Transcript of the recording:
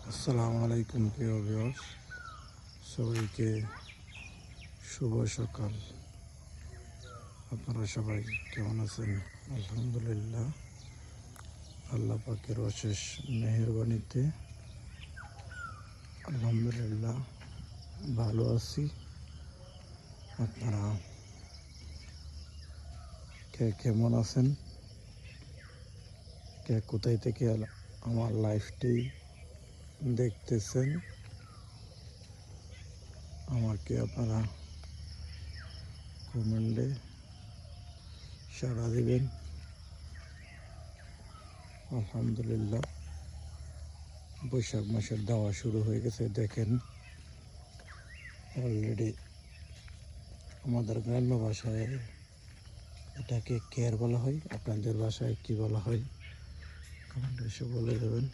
আসসালামু আলাইকুম প্রিয় ভিউয়ার্স, সবাইকে শুভ সকাল। আপনারা সবাই কেমন আছেন? আলহামদুলিল্লাহ, আল্লাহ পাকের অশেষ মেহেরবানিতে আলহামদুলিল্লাহ ভালো আছি। আপনারা কে কেমন আছেন? কে কোথায় থেকে আমার লাইফটি দেখতেছেন আমাকে আপনারা কমেন্টে সাড়া দিবেন। আলহামদুলিল্লাহ, বৈশাখ মাসের দাওয়া শুরু হয়ে গেছে। দেখেন, অলরেডি আমাদের গ্রাম্য ভাষায় এটাকে কেয়ার বলা হয়। আপনাদের ভাষায় কি বলা হয় কমেন্টে এসে বলে দেবেন।